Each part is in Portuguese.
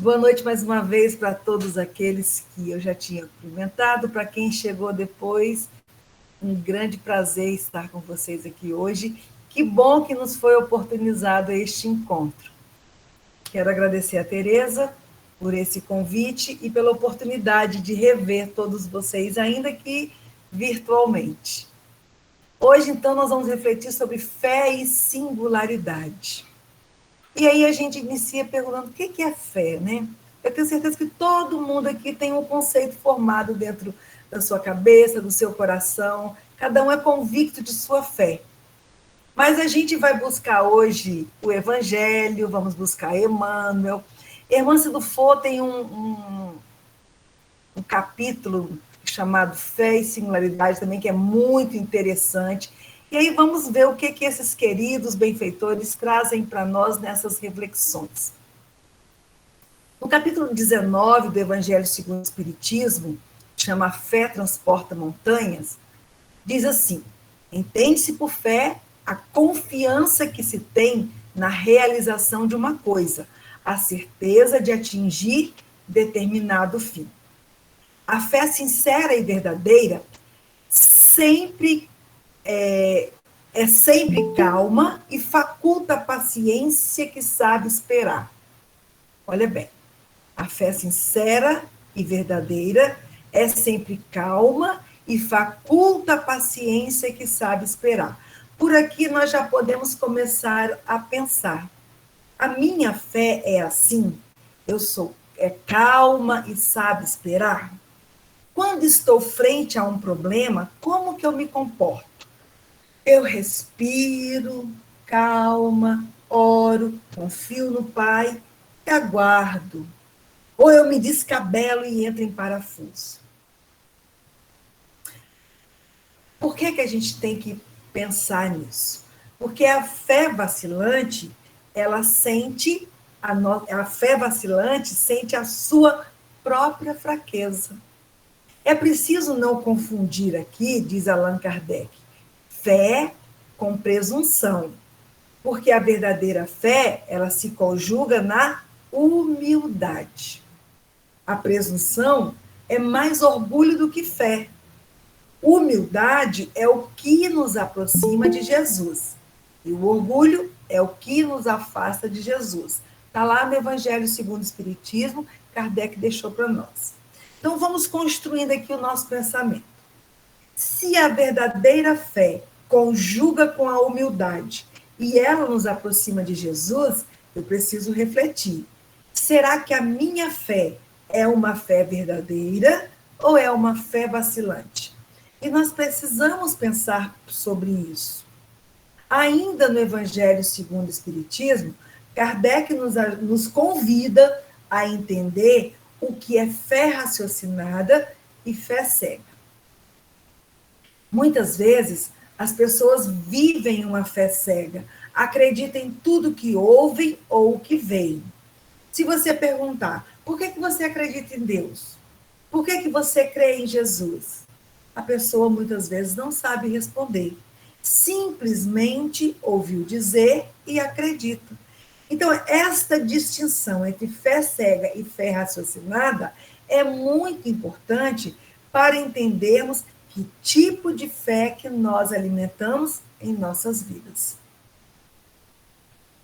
Boa noite mais uma vez para todos aqueles que eu já tinha cumprimentado, para quem chegou depois, um grande prazer estar com vocês aqui hoje. Que bom que nos foi oportunizado este encontro. Quero agradecer a Tereza por esse convite e pela oportunidade de rever todos vocês, ainda que virtualmente. Hoje, então, nós vamos refletir sobre fé e singularidade. E aí a gente inicia perguntando o que é fé, né? Eu tenho certeza que todo mundo aqui tem um conceito formado dentro da sua cabeça, do seu coração. Cada um é convicto de sua fé. Mas a gente vai buscar hoje o Evangelho, vamos buscar Emmanuel. Hermance do Fo tem um capítulo chamado Fé e Singularidade também, que é muito interessante. E aí vamos ver o que esses queridos benfeitores trazem para nós nessas reflexões. No capítulo 19 do Evangelho segundo o Espiritismo, chama Fé Transporta Montanhas, diz assim: entende-se por fé a confiança que se tem na realização de uma coisa, a certeza de atingir determinado fim. A fé sincera e verdadeira sempre é sempre calma e faculta a paciência que sabe esperar. Olha bem, a fé sincera e verdadeira é sempre calma e faculta a paciência que sabe esperar. Por aqui nós já podemos começar a pensar. A minha fé é assim? Eu sou calma e sabe esperar? Quando estou frente a um problema, como que eu me comporto? Eu respiro, calma, oro, confio no Pai e aguardo. Ou eu me descabelo e entro em parafuso. Por que a gente tem que pensar nisso? Porque a fé vacilante, ela sente, a fé vacilante sente a sua própria fraqueza. É preciso não confundir aqui, diz Allan Kardec, fé com presunção, porque a verdadeira fé, ela se conjuga na humildade. A presunção é mais orgulho do que fé. Humildade é o que nos aproxima de Jesus. E o orgulho é o que nos afasta de Jesus. Está lá no Evangelho segundo o Espiritismo, Kardec deixou para nós. Então, vamos construindo aqui o nosso pensamento. Se a verdadeira fé conjuga com a humildade e ela nos aproxima de Jesus, eu preciso refletir. Será que a minha fé é uma fé verdadeira ou é uma fé vacilante? E nós precisamos pensar sobre isso. Ainda no Evangelho segundo o Espiritismo, Kardec nos convida a entender o que é fé raciocinada e fé cega. Muitas vezes, as pessoas vivem uma fé cega, acreditam em tudo que ouvem ou que veem. Se você perguntar, por que você acredita em Deus? Por que você crê em Jesus? A pessoa muitas vezes não sabe responder. Simplesmente ouviu dizer e acredita. Então, esta distinção entre fé cega e fé raciocinada é muito importante para entendermos que tipo de fé que nós alimentamos em nossas vidas.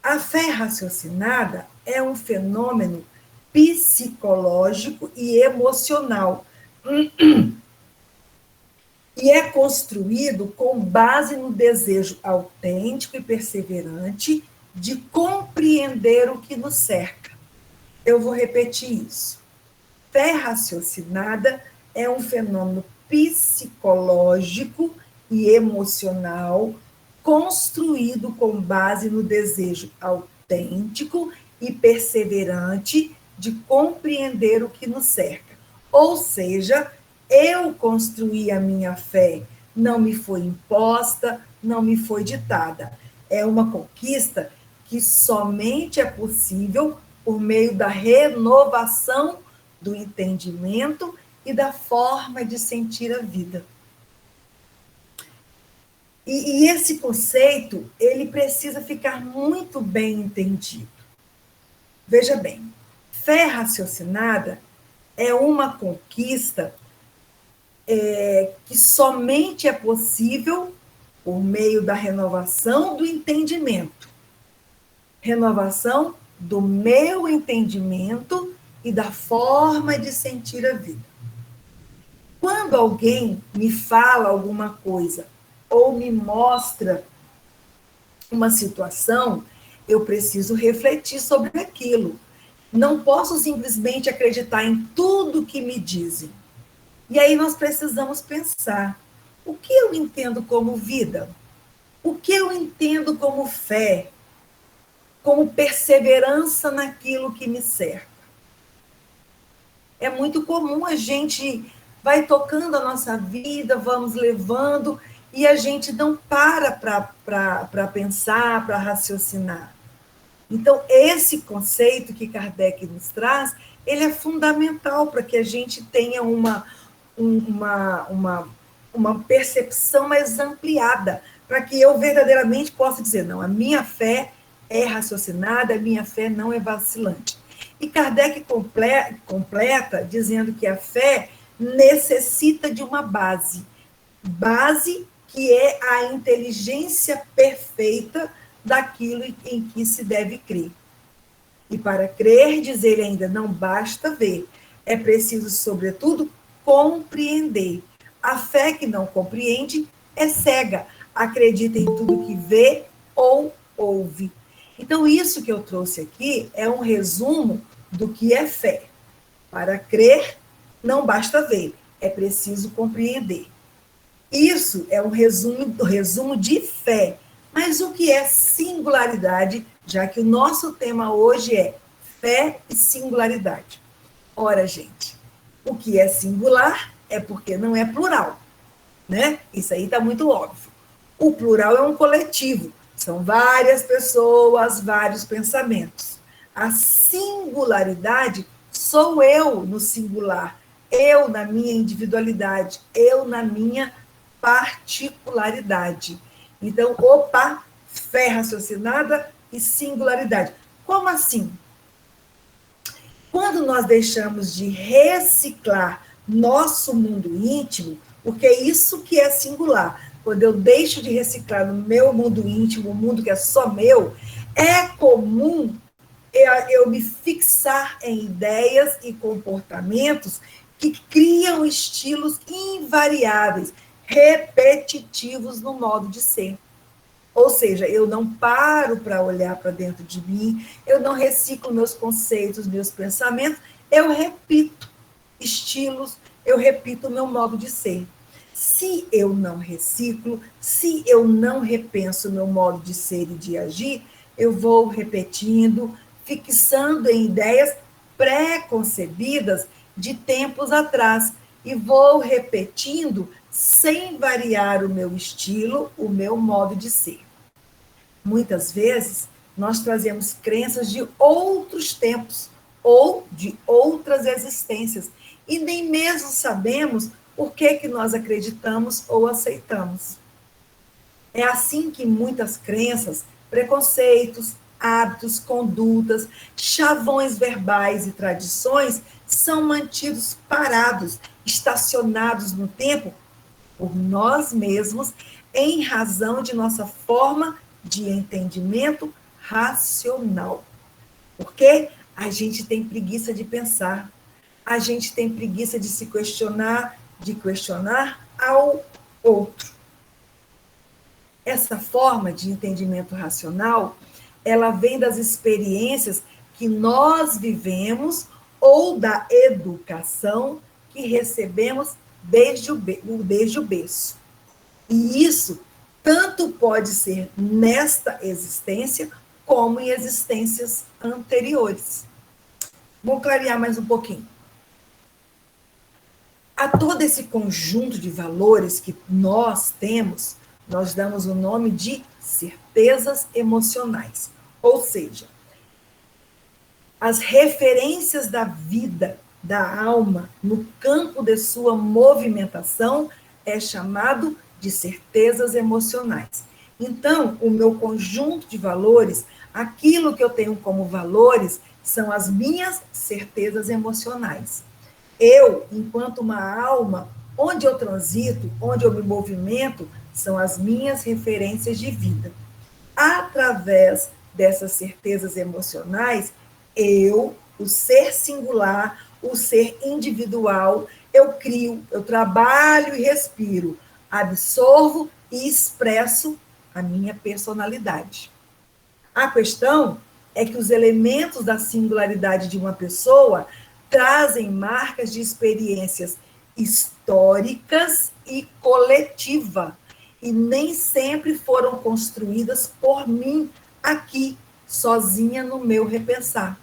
A fé raciocinada é um fenômeno psicológico e emocional. E é construído com base no desejo autêntico e perseverante de compreender o que nos cerca. Eu vou repetir isso. Fé raciocinada é um fenômeno psicológico e emocional construído com base no desejo autêntico e perseverante de compreender o que nos cerca. Ou seja, eu construí a minha fé, não me foi imposta, não me foi ditada. É uma conquista que somente é possível por meio da renovação do entendimento e da forma de sentir a vida. E esse conceito, ele precisa ficar muito bem entendido. Veja bem, fé raciocinada é uma conquista que somente é possível por meio da renovação do entendimento. Renovação do meu entendimento e da forma de sentir a vida. Quando alguém me fala alguma coisa ou me mostra uma situação, eu preciso refletir sobre aquilo. Não posso simplesmente acreditar em tudo que me dizem. E aí nós precisamos pensar: o que eu entendo como vida? O que eu entendo como fé? Como perseverança naquilo que me cerca? É muito comum a gente vai tocando a nossa vida, vamos levando, e a gente não para pensar, para raciocinar. Então, esse conceito que Kardec nos traz, ele é fundamental para que a gente tenha uma percepção mais ampliada, para que eu verdadeiramente possa dizer: não, a minha fé é raciocinada, a minha fé não é vacilante. E Kardec completa dizendo que a fé necessita de uma base que é a inteligência perfeita daquilo em que se deve crer. E para crer, diz ele ainda, não basta ver, é preciso, sobretudo, compreender. A fé que não compreende é cega, acredita em tudo que vê ou ouve. Então, isso que eu trouxe aqui é um resumo do que é fé. Para crer, não basta ver, é preciso compreender. Isso é um resumo de fé. Mas o que é singularidade, já que o nosso tema hoje é fé e singularidade? Ora, gente, o que é singular é porque não é plural, né? Isso aí está muito óbvio. O plural é um coletivo, são várias pessoas, vários pensamentos. A singularidade sou eu no singular, eu na minha individualidade, eu na minha particularidade. Então, opa, fé raciocinada e singularidade. Como assim? Quando nós deixamos de reciclar nosso mundo íntimo, porque é isso que é singular, quando eu deixo de reciclar no meu mundo íntimo, o mundo que é só meu, é comum eu me fixar em ideias e comportamentos que criam estilos invariáveis, repetitivos no modo de ser. Ou seja, eu não paro para olhar para dentro de mim, eu não reciclo meus conceitos, meus pensamentos, eu repito estilos, eu repito o meu modo de ser. Se eu não reciclo, se eu não repenso o meu modo de ser e de agir, eu vou repetindo, fixando em ideias pré-concebidas de tempos atrás e vou repetindo sem variar o meu estilo, o meu modo de ser. Muitas vezes, nós trazemos crenças de outros tempos ou de outras existências e nem mesmo sabemos por que nós acreditamos ou aceitamos. É assim que muitas crenças, preconceitos, hábitos, condutas, chavões verbais e tradições são mantidos parados, estacionados no tempo por nós mesmos, em razão de nossa forma de entendimento racional. Porque a gente tem preguiça de pensar, a gente tem preguiça de se questionar, de questionar ao outro. Essa forma de entendimento racional, ela vem das experiências que nós vivemos ou da educação que recebemos desde o berço. E isso tanto pode ser nesta existência, como em existências anteriores. Vou clarear mais um pouquinho. A todo esse conjunto de valores que nós temos, nós damos o nome de certezas emocionais. Ou seja, as referências da vida, da alma, no campo de sua movimentação, é chamado de certezas emocionais. Então, o meu conjunto de valores, Aquilo que eu tenho como valores são as minhas certezas emocionais. Eu, enquanto uma alma, onde eu transito, onde eu me movimento, são as minhas referências de vida. Através dessas certezas emocionais, eu, o ser singular, o ser individual, eu crio, eu trabalho e respiro, absorvo e expresso a minha personalidade. A questão é que os elementos da singularidade de uma pessoa trazem marcas de experiências históricas e coletiva, e nem sempre foram construídas por mim aqui, sozinha no meu repensar.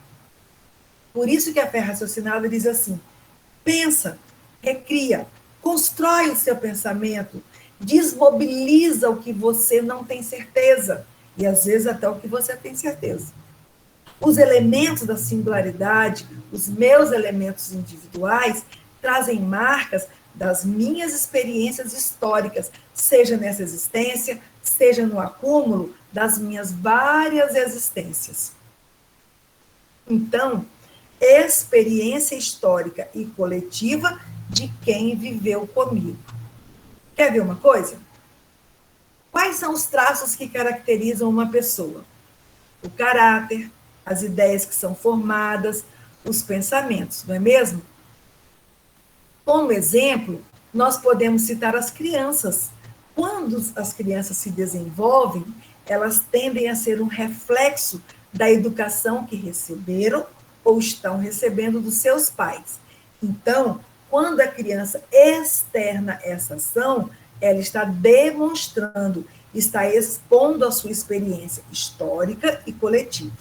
Por isso que a fé raciocinada diz assim: pensa, recria, constrói o seu pensamento, desmobiliza o que você não tem certeza, e às vezes até o que você tem certeza. Os elementos da singularidade, os meus elementos individuais, trazem marcas das minhas experiências históricas, seja nessa existência, seja no acúmulo das minhas várias existências. Então, experiência histórica e coletiva de quem viveu comigo. Quer ver uma coisa? Quais são os traços que caracterizam uma pessoa? O caráter, as ideias que são formadas, os pensamentos, não é mesmo? Como exemplo, nós podemos citar as crianças. Quando as crianças se desenvolvem, elas tendem a ser um reflexo da educação que receberam ou estão recebendo dos seus pais. Então, quando a criança externa essa ação, ela está demonstrando, está expondo a sua experiência histórica e coletiva.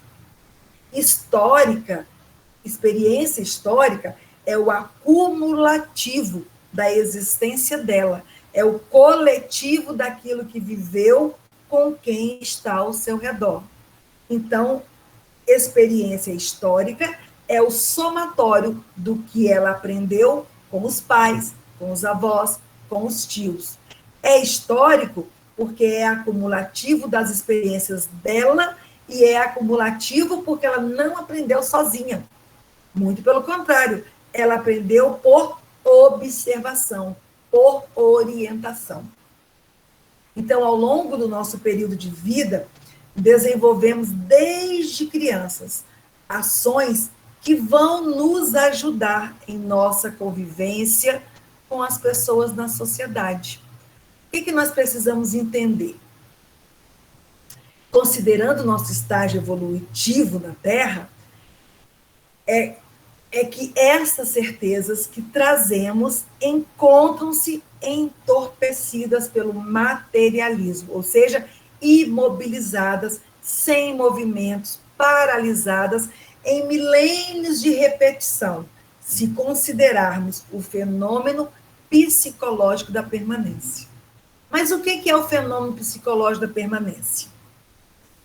Experiência histórica é o acumulativo da existência dela, é o coletivo daquilo que viveu com quem está ao seu redor. Então, experiência histórica é o somatório do que ela aprendeu com os pais, com os avós, com os tios. É histórico porque é acumulativo das experiências dela e é acumulativo porque ela não aprendeu sozinha. Muito pelo contrário, ela aprendeu por observação, por orientação. Então, ao longo do nosso período de vida, desenvolvemos desde crianças ações que vão nos ajudar em nossa convivência com as pessoas na sociedade. O que nós precisamos entender? Considerando o nosso estágio evolutivo na Terra, é que essas certezas que trazemos encontram-se entorpecidas pelo materialismo, ou seja, imobilizadas, sem movimentos, paralisadas, em milênios de repetição, se considerarmos o fenômeno psicológico da permanência. Mas o que é o fenômeno psicológico da permanência?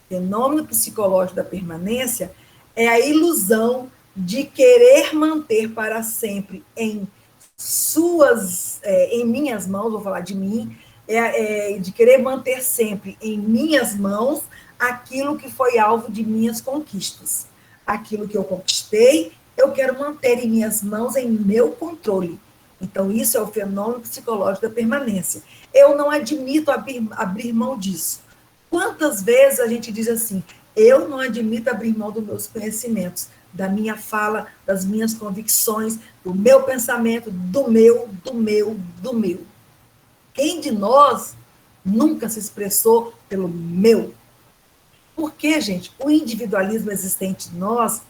O fenômeno psicológico da permanência é a ilusão de querer manter para sempre em minhas mãos, vou falar de mim, de querer manter sempre em minhas mãos aquilo que foi alvo de minhas conquistas. Aquilo que eu conquistei, eu quero manter em minhas mãos, em meu controle. Então, isso é o fenômeno psicológico da permanência. Eu não admito abrir mão disso. Quantas vezes a gente diz assim, eu não admito abrir mão dos meus conhecimentos, da minha fala, das minhas convicções, do meu pensamento, do meu. Quem de nós nunca se expressou pelo meu? Porque, gente, o individualismo existente em nós,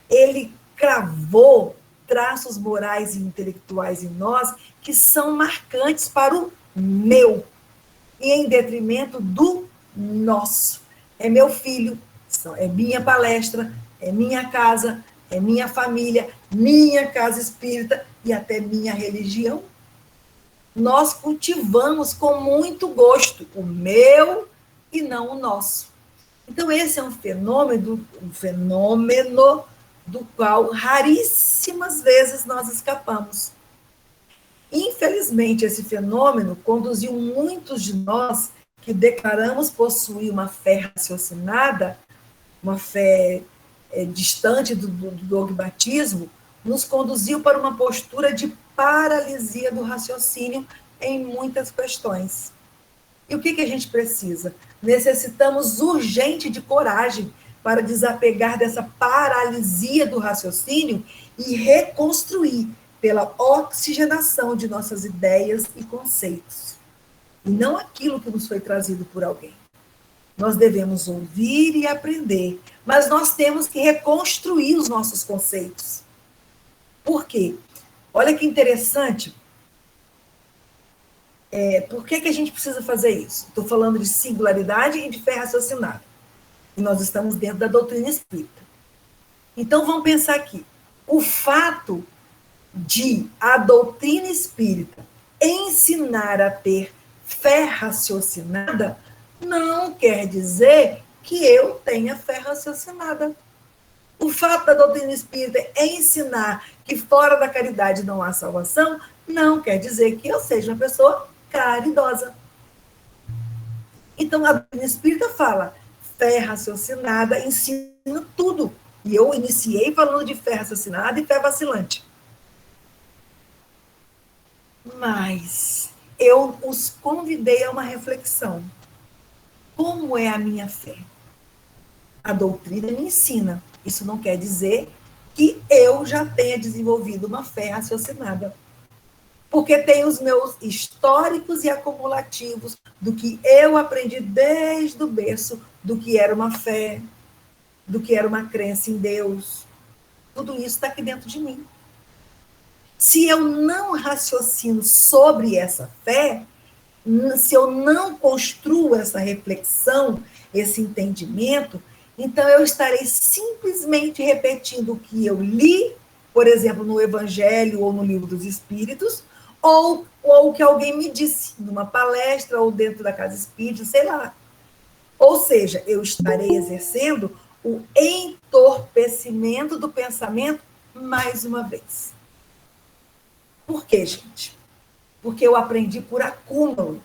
ele cravou traços morais e intelectuais em nós que são marcantes para o meu, e em detrimento do nosso. É meu filho, é minha palestra, é minha casa, é minha família, minha casa espírita e até minha religião. Nós cultivamos com muito gosto o meu e não o nosso. Então, esse é um fenômeno do qual raríssimas vezes nós escapamos. Infelizmente, esse fenômeno conduziu muitos de nós que declaramos possuir uma fé raciocinada uma fé distante do dogmatismo, nos conduziu para uma postura de paralisia do raciocínio em muitas questões. E o que a gente precisa? Necessitamos urgente de coragem para desapegar dessa paralisia do raciocínio e reconstruir pela oxigenação de nossas ideias e conceitos. E não aquilo que nos foi trazido por alguém. Nós devemos ouvir e aprender, mas nós temos que reconstruir os nossos conceitos. Por quê? Olha que interessante. Por que a gente precisa fazer isso? Estou falando de singularidade e de fé raciocinada. E nós estamos dentro da doutrina espírita. Então, vamos pensar aqui. O fato de a doutrina espírita ensinar a ter fé raciocinada não quer dizer que eu tenha fé raciocinada. O fato da doutrina espírita ensinar que fora da caridade não há salvação não quer dizer que eu seja uma pessoa caridosa. Então, a doutrina espírita fala, fé raciocinada ensina tudo. E eu iniciei falando de fé raciocinada e fé vacilante. Mas eu os convidei a uma reflexão. Como é a minha fé? A doutrina me ensina. Isso não quer dizer que eu já tenha desenvolvido uma fé raciocinada. Porque tem os meus históricos e acumulativos do que eu aprendi desde o berço, do que era uma fé, do que era uma crença em Deus. Tudo isso está aqui dentro de mim. Se eu não raciocino sobre essa fé, se eu não construo essa reflexão, esse entendimento, então eu estarei simplesmente repetindo o que eu li, por exemplo, no Evangelho ou no Livro dos Espíritos, ou o que alguém me disse numa palestra ou dentro da casa espírita, sei lá. Ou seja, eu estarei exercendo o entorpecimento do pensamento mais uma vez. Por quê, gente? Porque eu aprendi por acúmulo.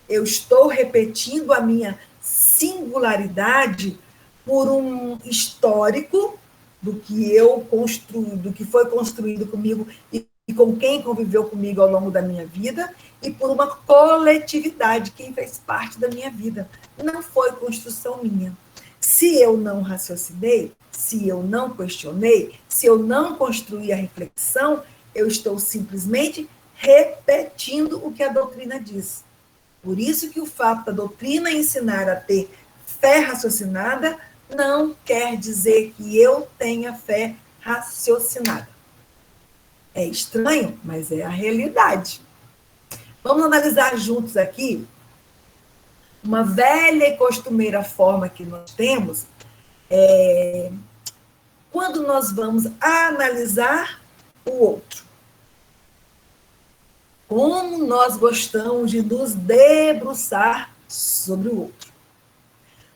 Eu estou repetindo a minha singularidade por um histórico do que eu construí, do que foi construído comigo e com quem conviveu comigo ao longo da minha vida, e por uma coletividade, quem fez parte da minha vida. Não foi construção minha. Se eu não raciocinei, se eu não questionei, se eu não construí a reflexão, eu estou simplesmente repetindo o que a doutrina diz. Por isso que o fato da doutrina ensinar a ter fé raciocinada não quer dizer que eu tenha fé raciocinada. É estranho, mas é a realidade. Vamos analisar juntos aqui uma velha e costumeira forma que nós temos quando nós vamos analisar o outro. Como nós gostamos de nos debruçar sobre o outro.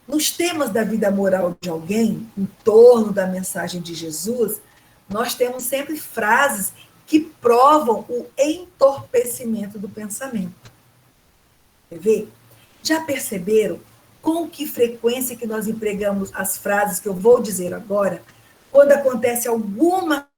Nos temas da vida moral de alguém, em torno da mensagem de Jesus, nós temos sempre frases que provam o entorpecimento do pensamento. Quer ver? Já perceberam com que frequência que nós empregamos as frases que eu vou dizer agora, quando acontece alguma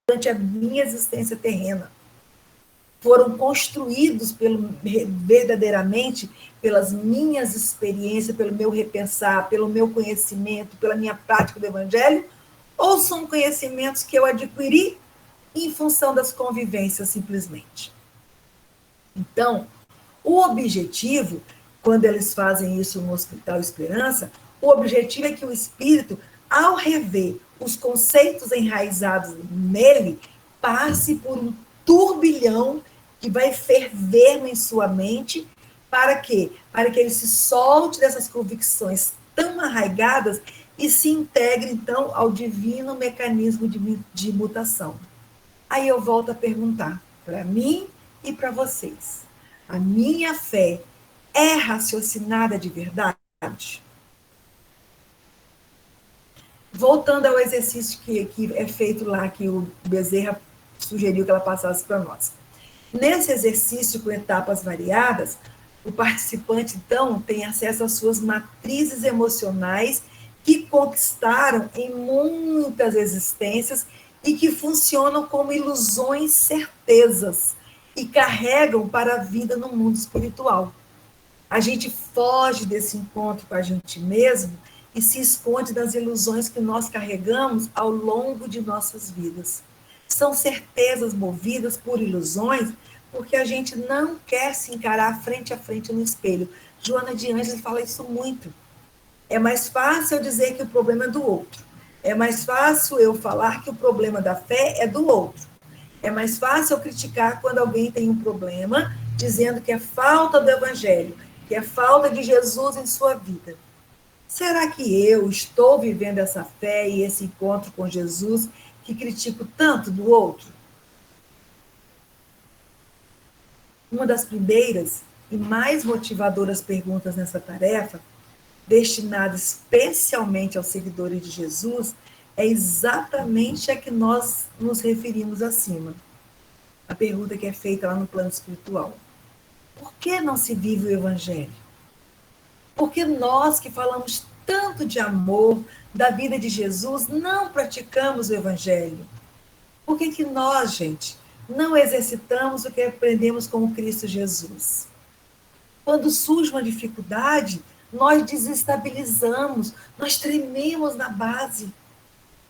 durante a minha existência terrena, foram construídos verdadeiramente pelas minhas experiências, pelo meu repensar, pelo meu conhecimento, pela minha prática do Evangelho, ou são conhecimentos que eu adquiri em função das convivências, simplesmente? Então, o objetivo, quando eles fazem isso no Hospital Esperança, o objetivo é que o espírito, ao rever os conceitos enraizados nele, passe por um turbilhão que vai ferver em sua mente. Para quê? Para que ele se solte dessas convicções tão arraigadas e se integre, então, ao divino mecanismo de mutação. Aí eu volto a perguntar para mim e para vocês. A minha fé é raciocinada de verdade? Voltando ao exercício que é feito lá, que o Bezerra sugeriu que ela passasse para nós. Nesse exercício com etapas variadas, o participante, então, tem acesso às suas matrizes emocionais que conquistaram em muitas existências e que funcionam como ilusões certezas e carregam para a vida no mundo espiritual. A gente foge desse encontro com a gente mesmo e se esconde das ilusões que nós carregamos ao longo de nossas vidas. São certezas movidas por ilusões porque a gente não quer se encarar frente a frente no espelho. Joana de Ângeles fala isso muito. É mais fácil eu dizer que o problema é do outro. É mais fácil eu falar que o problema da fé é do outro. É mais fácil eu criticar quando alguém tem um problema, dizendo que é falta do evangelho, que é falta de Jesus em sua vida. Será que eu estou vivendo essa fé e esse encontro com Jesus que critico tanto do outro? Uma das primeiras e mais motivadoras perguntas nessa tarefa, destinada especialmente aos seguidores de Jesus, é exatamente a que nós nos referimos acima. A pergunta que é feita lá no plano espiritual. Por que não se vive o evangelho? Porque nós que falamos tanto de amor, da vida de Jesus, não praticamos o evangelho? Por que nós, gente, não exercitamos o que aprendemos com o Cristo Jesus? Quando surge uma dificuldade, nós desestabilizamos, nós trememos na base.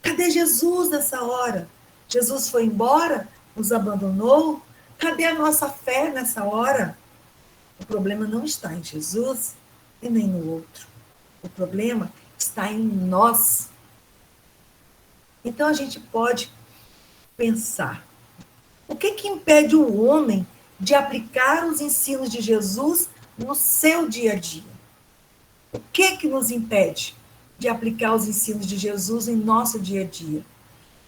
Cadê Jesus nessa hora? Jesus foi embora? Nos abandonou? Cadê a nossa fé nessa hora? O problema não está em Jesus e nem no outro. O problema está em nós. Então a gente pode pensar: o que impede o homem de aplicar os ensinos de Jesus no seu dia a dia? O que nos impede de aplicar os ensinos de Jesus em nosso dia a dia?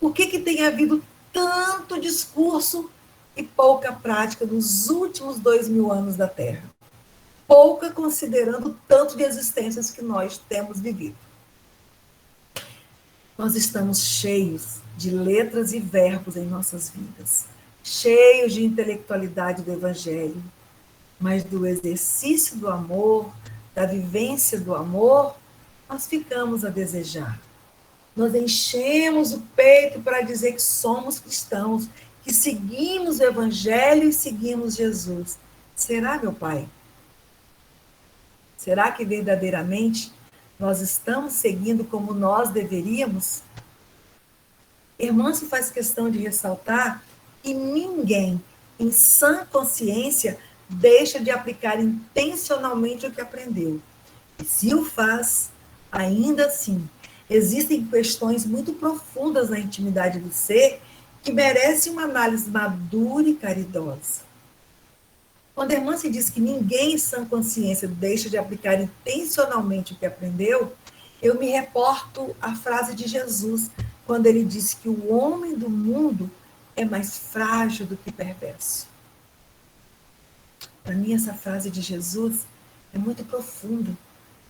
Por que tem havido tanto discurso e pouca prática nos últimos 2000 anos da Terra? Pouca considerando o tanto de existências que nós temos vivido. Nós estamos cheios de letras e verbos em nossas vidas, cheios de intelectualidade do Evangelho, mas do exercício do amor, da vivência do amor, nós ficamos a desejar. Nós enchemos o peito para dizer que somos cristãos, que seguimos o Evangelho e seguimos Jesus. Será, meu Pai? Será que verdadeiramente nós estamos seguindo como nós deveríamos? Hermâncio faz questão de ressaltar que ninguém, em sã consciência, deixa de aplicar intencionalmente o que aprendeu. E se o faz, ainda assim, existem questões muito profundas na intimidade do ser que merecem uma análise madura e caridosa. Quando a irmã se diz que ninguém em sã consciência deixa de aplicar intencionalmente o que aprendeu, eu me reporto à frase de Jesus, quando ele disse que o homem do mundo é mais frágil do que perverso. Para mim, essa frase de Jesus é muito profunda.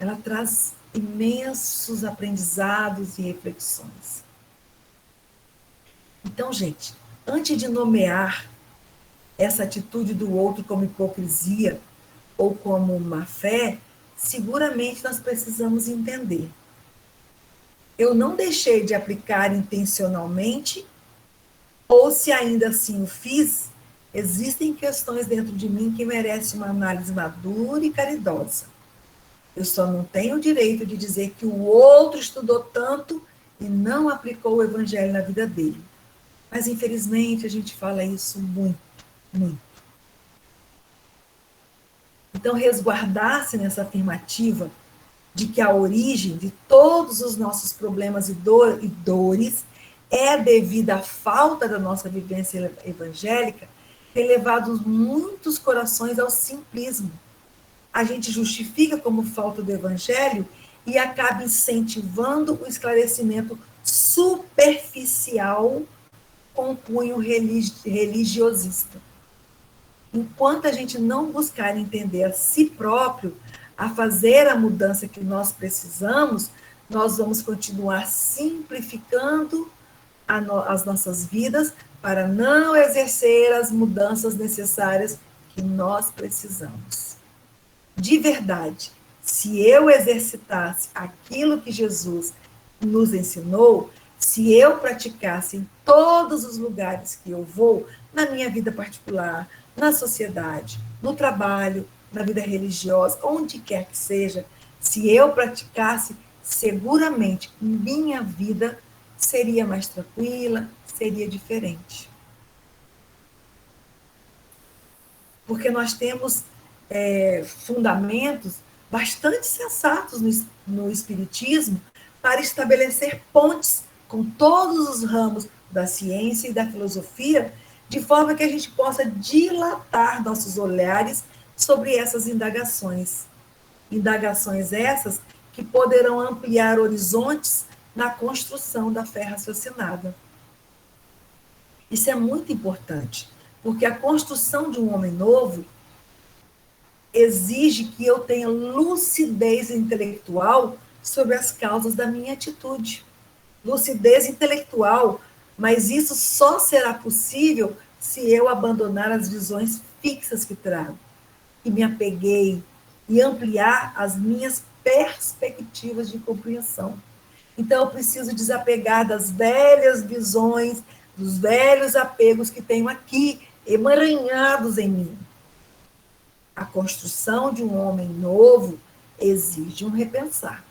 Ela traz imensos aprendizados e reflexões. Então, gente, antes de nomear essa atitude do outro como hipocrisia ou como má fé, seguramente nós precisamos entender. Eu não deixei de aplicar intencionalmente, ou se ainda assim o fiz, existem questões dentro de mim que merecem uma análise madura e caridosa. Eu só não tenho o direito de dizer que o outro estudou tanto e não aplicou o evangelho na vida dele. Mas, infelizmente, a gente fala isso muito. Muito. Então, resguardar-se nessa afirmativa de que a origem de todos os nossos problemas e dores é devida à falta da nossa vivência evangélica, tem levado muitos corações ao simplismo. A gente justifica como falta do evangelho e acaba incentivando o esclarecimento superficial com cunho religiosista. enquanto a gente não buscar entender a si próprio, a fazer a mudança que nós precisamos, nós vamos continuar simplificando as nossas vidas para não exercer as mudanças necessárias que nós precisamos. De verdade, se eu exercitasse aquilo que Jesus nos ensinou, se eu praticasse em todos os lugares que eu vou, na minha vida particular, na sociedade, no trabalho, na vida religiosa, onde quer que seja, se eu praticasse, seguramente minha vida seria mais tranquila, seria diferente. Porque nós temos fundamentos bastante sensatos no Espiritismo para estabelecer pontes com todos os ramos da ciência e da filosofia, de forma que a gente possa dilatar nossos olhares sobre essas indagações. Indagações essas que poderão ampliar horizontes na construção da fé raciocinada. Isso é muito importante, porque a construção de um homem novo exige que eu tenha lucidez intelectual sobre as causas da minha atitude. Lucidez intelectual, mas isso só será possível se eu abandonar as visões fixas que trago, e me apeguei, e ampliar as minhas perspectivas de compreensão. Então, eu preciso desapegar das velhas visões, dos velhos apegos que tenho aqui, emaranhados em mim. A construção de um homem novo exige um repensar,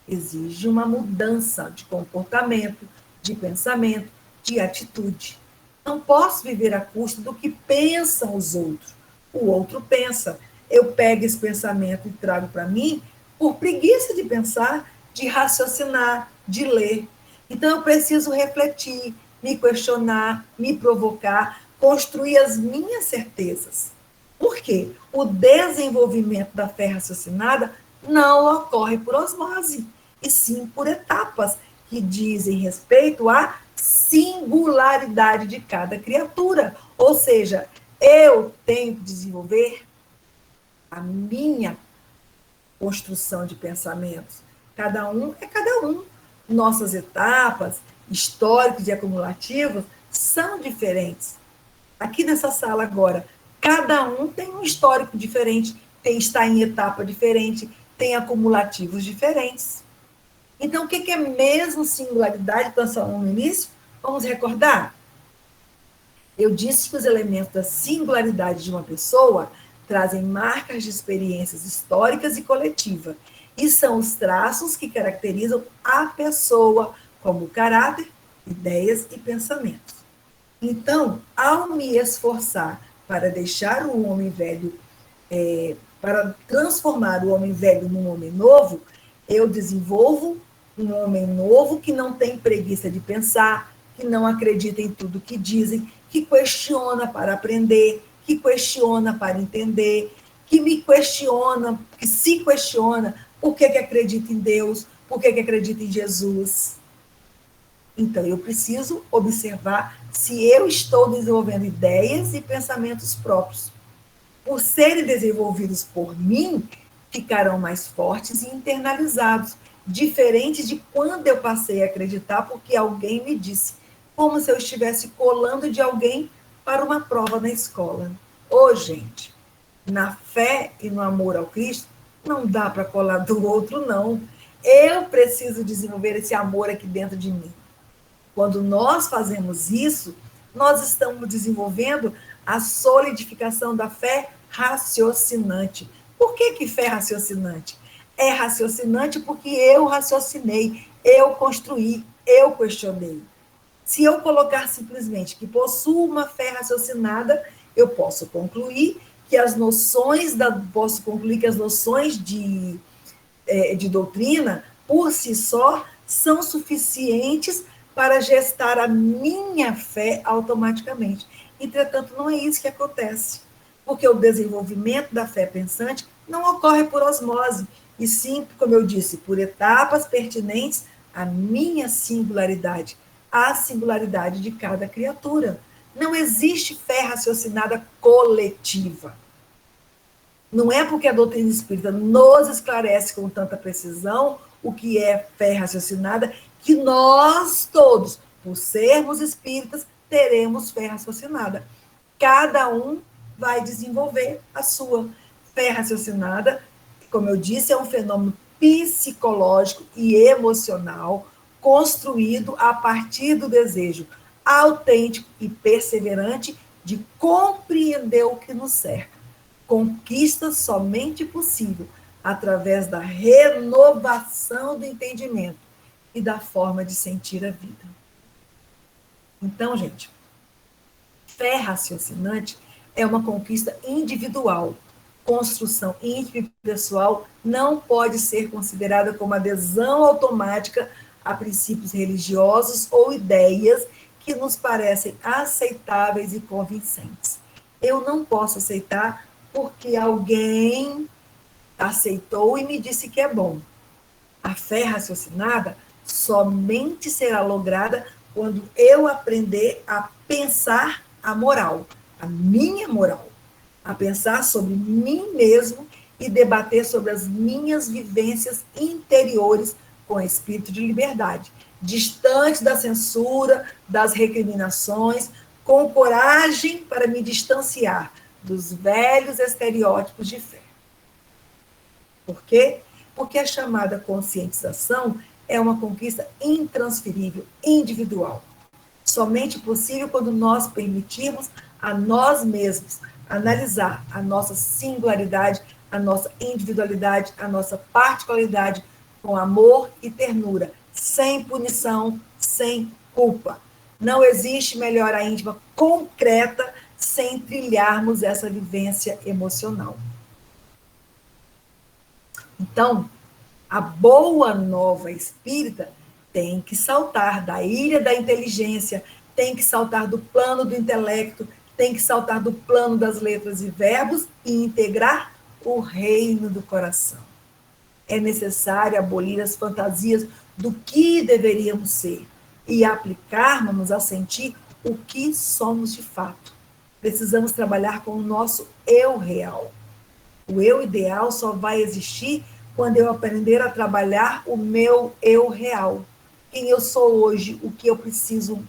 exige uma mudança de comportamento, de pensamento, de atitude. Não posso viver à custa do que pensam os outros. O outro pensa. Eu pego esse pensamento e trago para mim por preguiça de pensar, de raciocinar, de ler. Então, eu preciso refletir, me questionar, me provocar, construir as minhas certezas. Por quê? O desenvolvimento da fé raciocinada não ocorre por osmose, e sim por etapas que dizem respeito à singularidade de cada criatura. Ou seja, eu tenho que desenvolver a minha construção de pensamentos. Cada um é cada um. Nossas etapas históricas e acumulativas são diferentes. Aqui nessa sala agora, cada um tem um histórico diferente, está em etapa diferente, tem acumulativos diferentes. Então, o que é mesmo singularidade? Nós falamos no início, vamos recordar? Eu disse que os elementos da singularidade de uma pessoa trazem marcas de experiências históricas e coletiva, e são os traços que caracterizam a pessoa, como caráter, ideias e pensamentos. Então, ao me esforçar para deixar o homem velho, para transformar o homem velho num homem novo, eu desenvolvo um homem novo que não tem preguiça de pensar, que não acredita em tudo que dizem, que questiona para aprender, que questiona para entender, que me questiona, que se questiona por que acredita em Deus, por que acredita em Jesus. Então, eu preciso observar se eu estou desenvolvendo ideias e pensamentos próprios. Por serem desenvolvidos por mim, ficarão mais fortes e internalizados, diferentes de quando eu passei a acreditar porque alguém me disse, como se eu estivesse colando de alguém para uma prova na escola. Ô, gente, na fé e no amor ao Cristo, não dá para colar do outro, não. Eu preciso desenvolver esse amor aqui dentro de mim. Quando nós fazemos isso, nós estamos desenvolvendo a solidificação da fé raciocinante. Por que fé raciocinante? É raciocinante porque eu raciocinei, eu construí, eu questionei. Se eu colocar simplesmente que possuo uma fé raciocinada, eu posso concluir que as noções de doutrina, por si só, são suficientes para gestar a minha fé automaticamente. Entretanto, não é isso que acontece, porque o desenvolvimento da fé pensante não ocorre por osmose, e sim, como eu disse, por etapas pertinentes à minha singularidade, à singularidade de cada criatura. Não existe fé raciocinada coletiva. Não é porque a doutrina espírita nos esclarece com tanta precisão o que é fé raciocinada que nós todos, por sermos espíritas, teremos fé raciocinada. Cada um vai desenvolver a sua fé raciocinada. Como eu disse, é um fenômeno psicológico e emocional construído a partir do desejo autêntico e perseverante de compreender o que nos cerca. Conquista somente possível através da renovação do entendimento e da forma de sentir a vida. Então, gente, fé raciocinante é uma conquista individual. Construção íntima e pessoal não pode ser considerada como adesão automática a princípios religiosos ou ideias que nos parecem aceitáveis e convincentes. Eu não posso aceitar porque alguém aceitou e me disse que é bom. A fé raciocinada somente será lograda quando eu aprender a pensar a moral, a minha moral, a pensar sobre mim mesmo e debater sobre as minhas vivências interiores com espírito de liberdade, distante da censura, das recriminações, com coragem para me distanciar dos velhos estereótipos de fé. Por quê? Porque a chamada conscientização é uma conquista intransferível, individual. Somente possível quando nós permitirmos a nós mesmos analisar a nossa singularidade, a nossa individualidade, a nossa particularidade com amor e ternura, sem punição, sem culpa. Não existe melhora íntima concreta sem trilharmos essa vivência emocional. Então, a boa nova espírita tem que saltar da ilha da inteligência, tem que saltar do plano do intelecto, tem que saltar do plano das letras e verbos e integrar o reino do coração. É necessário abolir as fantasias do que deveríamos ser e aplicarmos a sentir o que somos de fato. Precisamos trabalhar com o nosso eu real. O eu ideal só vai existir quando eu aprender a trabalhar o meu eu real. Quem eu sou hoje, o que eu preciso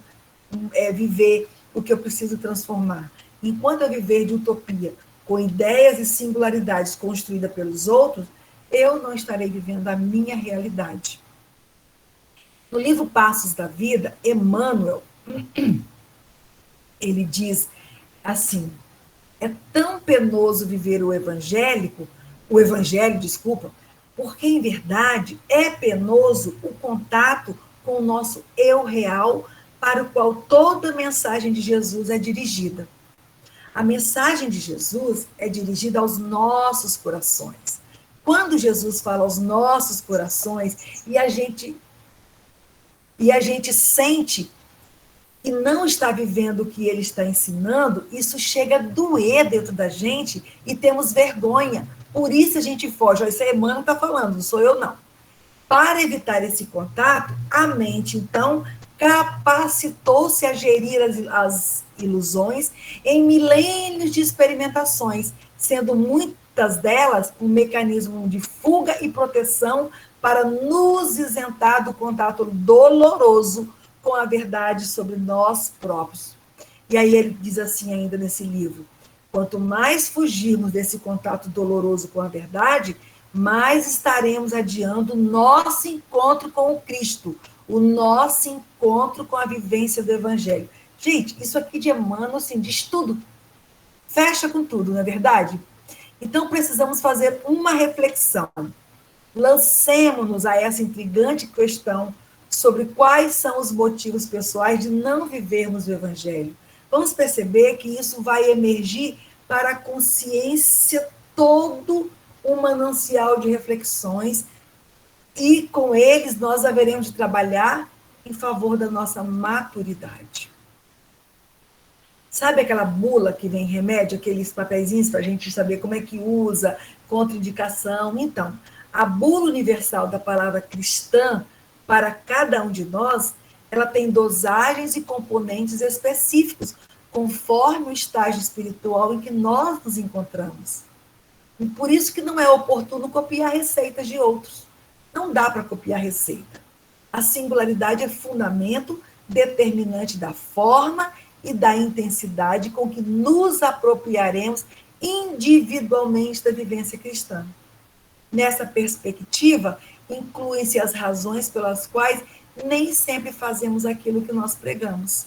viver, o que eu preciso transformar. Enquanto eu viver de utopia, com ideias e singularidades construídas pelos outros, eu não estarei vivendo a minha realidade. No livro Passos da Vida, Emmanuel, ele diz assim: é tão penoso viver o evangelho, porque em verdade é penoso o contato com o nosso eu real, para o qual toda a mensagem de Jesus é dirigida. A mensagem de Jesus é dirigida aos nossos corações. Quando Jesus fala aos nossos corações e a gente sente e não está vivendo o que ele está ensinando, isso chega a doer dentro da gente e temos vergonha. Por isso a gente foge. Isso é Emmanuel que está falando, não sou eu, não. Para evitar esse contato, a mente, então, capacitou-se a gerir as ilusões em milênios de experimentações, sendo muitas delas um mecanismo de fuga e proteção para nos isentar do contato doloroso com a verdade sobre nós próprios. E aí ele diz assim ainda nesse livro: quanto mais fugirmos desse contato doloroso com a verdade, mais estaremos adiando o nosso encontro com o Cristo, o nosso encontro com a vivência do Evangelho. Gente, isso aqui de Emmanuel, assim, diz tudo. Fecha com tudo, não é verdade? Então, precisamos fazer uma reflexão. Lancemos-nos a essa intrigante questão sobre quais são os motivos pessoais de não vivermos o Evangelho. Vamos perceber que isso vai emergir para a consciência todo um manancial de reflexões e com eles nós haveremos de trabalhar em favor da nossa maturidade. Sabe aquela bula que vem remédio, aqueles papeizinhos para a gente saber como é que usa, contraindicação? Então, a bula universal da palavra cristã, para cada um de nós, ela tem dosagens e componentes específicos conforme o estágio espiritual em que nós nos encontramos. E por isso que não é oportuno copiar receitas de outros. Não dá para copiar receita. A singularidade é fundamento determinante da forma e da intensidade com que nos apropriaremos individualmente da vivência cristã. Nessa perspectiva, incluem-se as razões pelas quais nem sempre fazemos aquilo que nós pregamos.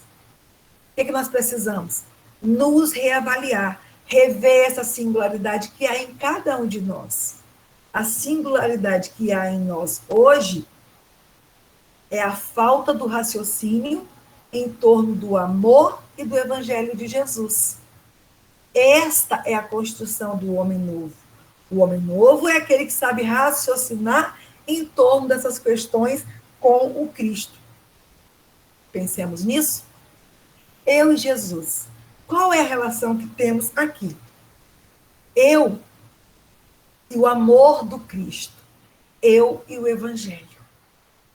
O que nós precisamos? Nos reavaliar, rever essa singularidade que há em cada um de nós. A singularidade que há em nós hoje é a falta do raciocínio em torno do amor e do Evangelho de Jesus. Esta é a construção do homem novo. O homem novo é aquele que sabe raciocinar em torno dessas questões com o Cristo. Pensemos nisso. Eu e Jesus. Qual é a relação que temos aqui? Eu e o amor do Cristo. Eu e o Evangelho.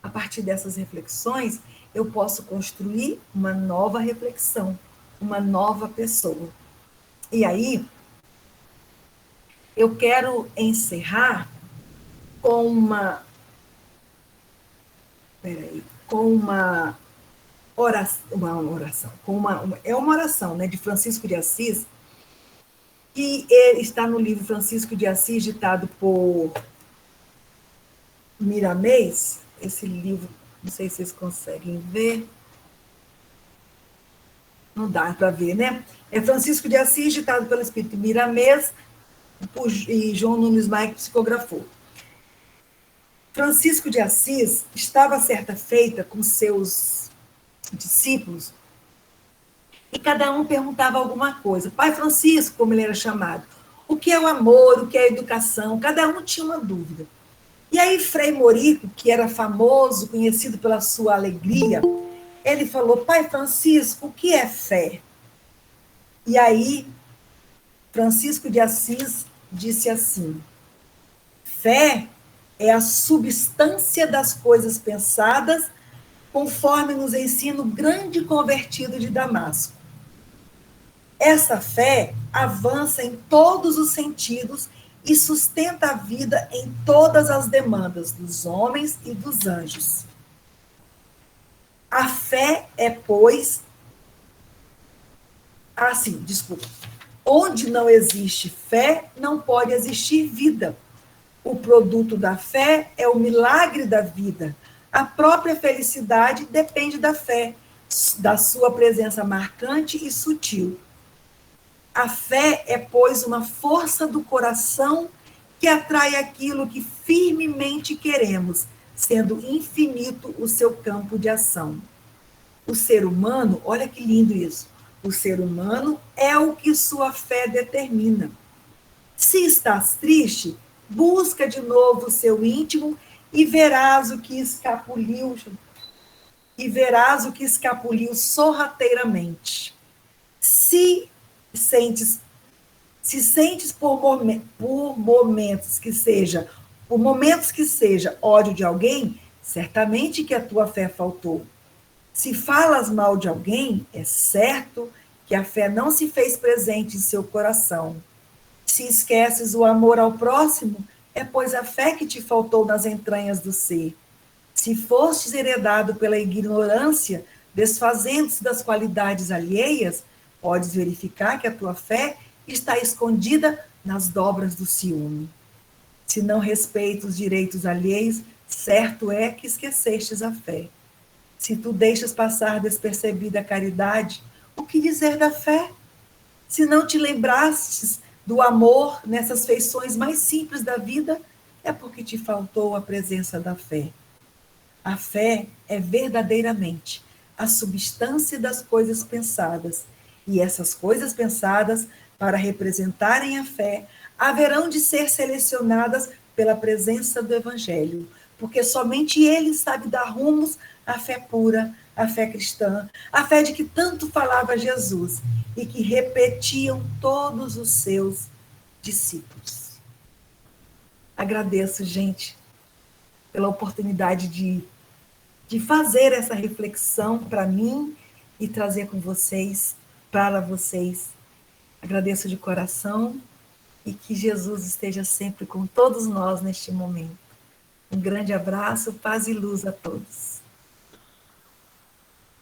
A partir dessas reflexões, eu posso construir uma nova reflexão, uma nova pessoa. E aí, eu quero encerrar com uma oração, é uma oração, né, de Francisco de Assis, que está no livro Francisco de Assis, ditado por Miramês. Esse livro, não sei se vocês conseguem ver. Não dá para ver, né? É Francisco de Assis, ditado pelo Espírito Miramês, e João Nunes Maia, que psicografou. Francisco de Assis estava certa feita com seus discípulos, e cada um perguntava alguma coisa. Pai Francisco, como ele era chamado, o que é o amor, o que é a educação? Cada um tinha uma dúvida. E aí Frei Morico, que era famoso, conhecido pela sua alegria, ele falou, Pai Francisco, o que é fé? E aí Francisco de Assis disse assim, fé é a substância das coisas pensadas, conforme nos ensina o grande convertido de Damasco. Essa fé avança em todos os sentidos e sustenta a vida em todas as demandas dos homens e dos anjos. A fé é, pois... Onde não existe fé, não pode existir vida. O produto da fé é o milagre da vida. A própria felicidade depende da fé, da sua presença marcante e sutil. A fé é, pois, uma força do coração que atrai aquilo que firmemente queremos, sendo infinito o seu campo de ação. O ser humano, olha que lindo isso, o ser humano é o que sua fé determina. Se estás triste, busca de novo o seu íntimo e verás o que escapuliu sorrateiramente. Se sentes por momentos que seja ódio de alguém, certamente que a tua fé faltou. Se falas mal de alguém, é certo que a fé não se fez presente em seu coração. Se esqueces o amor ao próximo, é pois a fé que te faltou nas entranhas do ser. Se fostes heredado pela ignorância, desfazendo-se das qualidades alheias, podes verificar que a tua fé está escondida nas dobras do ciúme. Se não respeita os direitos alheios, certo é que esquecestes a fé. Se tu deixas passar despercebida a caridade, o que dizer da fé? Se não te lembrastes do amor nessas feições mais simples da vida, é porque te faltou a presença da fé. A fé é verdadeiramente a substância das coisas pensadas, e essas coisas pensadas, para representarem a fé, haverão de ser selecionadas pela presença do Evangelho, porque somente ele sabe dar rumos à fé pura, à fé cristã, à fé de que tanto falava Jesus e que repetiam todos os seus discípulos. Agradeço, gente, pela oportunidade de fazer essa reflexão para mim e trazer com vocês para vocês. Agradeço de coração e que Jesus esteja sempre com todos nós neste momento. Um grande abraço, paz e luz a todos.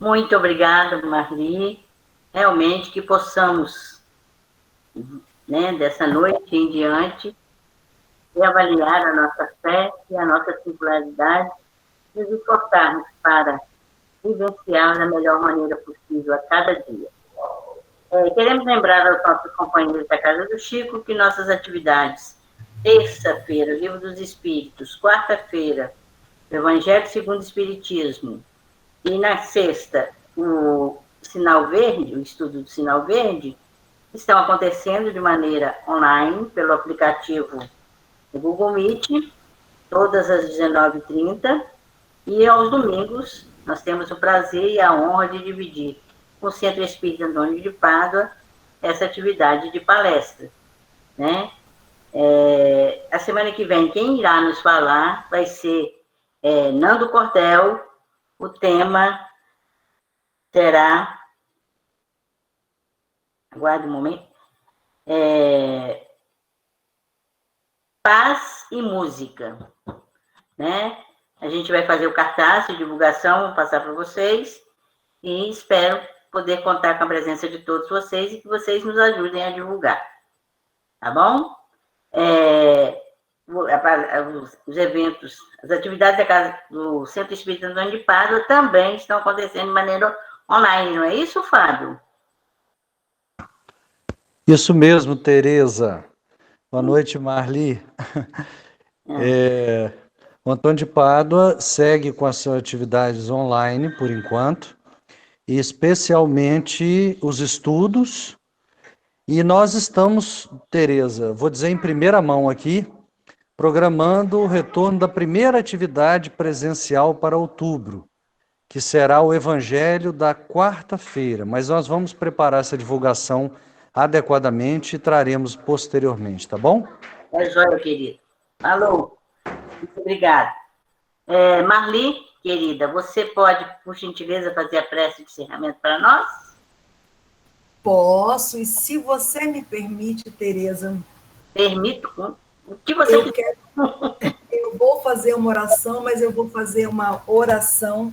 Muito obrigada, Marli. Realmente que possamos, né, dessa noite em diante, reavaliar a nossa fé e a nossa singularidade e nos esforçarmos para vivenciar da melhor maneira possível a cada dia. Queremos lembrar aos nossos companheiros da Casa do Chico que nossas atividades, terça-feira, Livro dos Espíritos, quarta-feira, Evangelho segundo o Espiritismo, e na sexta, o Sinal Verde, o estudo do Sinal Verde, estão acontecendo de maneira online, pelo aplicativo do Google Meet, todas às 19h30, e aos domingos nós temos o prazer e a honra de dividir com o Centro Espírita Antônio de Pádua essa atividade de palestra, né? A semana que vem, quem irá nos falar vai ser Nando Cordel. O tema será, aguarde um momento, paz e música, né? A gente vai fazer o cartaz de divulgação, vou passar para vocês, e espero poder contar com a presença de todos vocês e que vocês nos ajudem a divulgar, tá bom? Os eventos, as atividades da casa do Centro Espírita Antônio de Pádua também estão acontecendo de maneira online, não é isso, Fábio? Isso mesmo, Tereza. Boa noite, Marli. O Antônio de Pádua segue com as suas atividades online, por enquanto, e especialmente os estudos. E nós estamos, Tereza, vou dizer em primeira mão aqui, programando o retorno da primeira atividade presencial para outubro, que será o Evangelho da quarta-feira, mas nós vamos preparar essa divulgação adequadamente e traremos posteriormente, tá bom? Joia, querido. Alô, muito obrigada. Marli, querida, você pode, por gentileza, fazer a prece de encerramento para nós? Posso, e se você me permite, Tereza... Permito. O que você quer. Eu vou fazer uma oração, mas eu vou fazer uma oração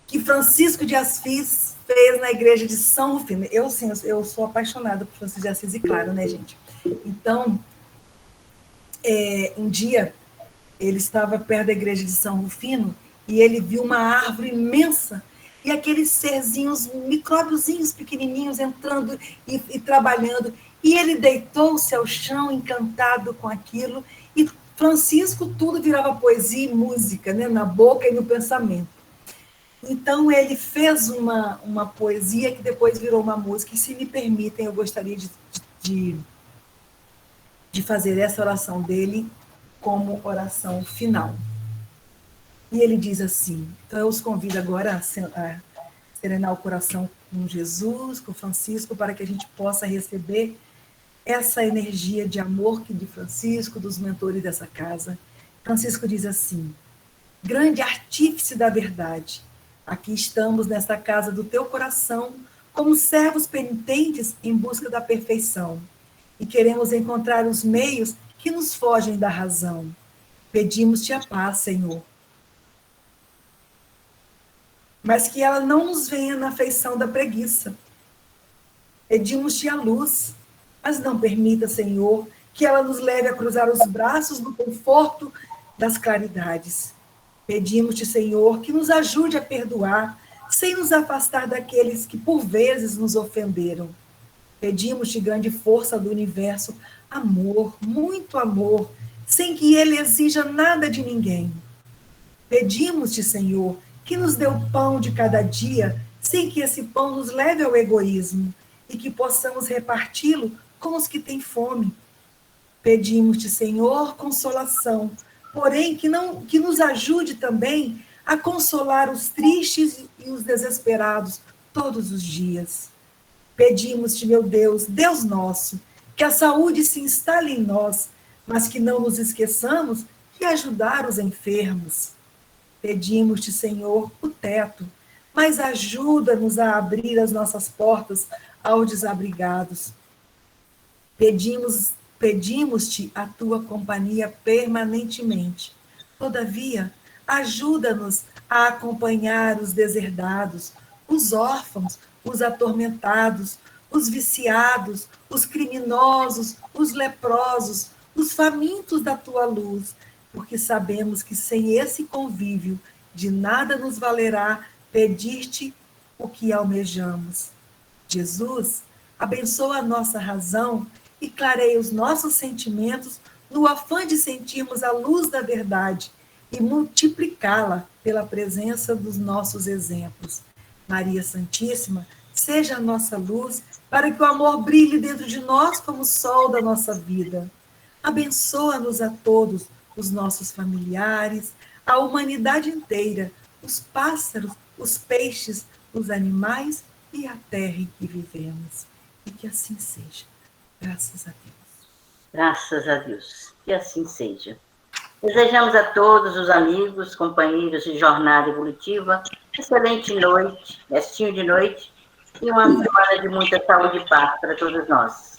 que Francisco de Assis fez na igreja de São Rufino. Eu sou apaixonada por Francisco de Assis, e claro, né, gente? Então, um dia, ele estava perto da igreja de São Rufino e ele viu uma árvore imensa e aqueles serzinhos, micróbiozinhos pequenininhos entrando e trabalhando. E ele deitou-se ao chão, encantado com aquilo, e Francisco tudo virava poesia e música, né, na boca e no pensamento. Então, ele fez uma poesia que depois virou uma música, e se me permitem, eu gostaria de fazer essa oração dele como oração final. E ele diz assim, então eu os convido agora a serenar o coração com Jesus, com Francisco, para que a gente possa receber essa energia de amor que de Francisco, dos mentores dessa casa. Francisco diz assim: grande artífice da verdade, aqui estamos nesta casa do teu coração, como servos penitentes em busca da perfeição, e queremos encontrar os meios que nos fogem da razão. Pedimos-te a paz, Senhor, mas que ela não nos venha na feição da preguiça. Pedimos-te a luz, mas não permita, Senhor, que ela nos leve a cruzar os braços no conforto das claridades. Pedimos-te, Senhor, que nos ajude a perdoar, sem nos afastar daqueles que por vezes nos ofenderam. Pedimos-te, grande força do universo, amor, muito amor, sem que ele exija nada de ninguém. Pedimos-te, Senhor, que nos dê o pão de cada dia, sem que esse pão nos leve ao egoísmo, e que possamos reparti-lo com os que têm fome. Pedimos-te, Senhor, consolação, porém que nos ajude também a consolar os tristes e os desesperados todos os dias. Pedimos-te, meu Deus, Deus nosso, que a saúde se instale em nós, mas que não nos esqueçamos de ajudar os enfermos. Pedimos-te, Senhor, o teto, mas ajuda-nos a abrir as nossas portas aos desabrigados. Pedimos-te a tua companhia permanentemente. Todavia, ajuda-nos a acompanhar os deserdados, os órfãos, os atormentados, os viciados, os criminosos, os leprosos, os famintos da tua luz, porque sabemos que sem esse convívio de nada nos valerá pedir-te o que almejamos. Jesus, abençoa a nossa razão e clareia os nossos sentimentos no afã de sentirmos a luz da verdade e multiplicá-la pela presença dos nossos exemplos. Maria Santíssima, seja a nossa luz para que o amor brilhe dentro de nós como o sol da nossa vida. Abençoa-nos a todos, os nossos familiares, a humanidade inteira, os pássaros, os peixes, os animais e a terra em que vivemos. E que assim seja. Graças a Deus. Graças a Deus. Que assim seja. Desejamos a todos os amigos, companheiros de jornada evolutiva, excelente noite, restinho de noite, e uma semana de muita saúde e paz para todos nós.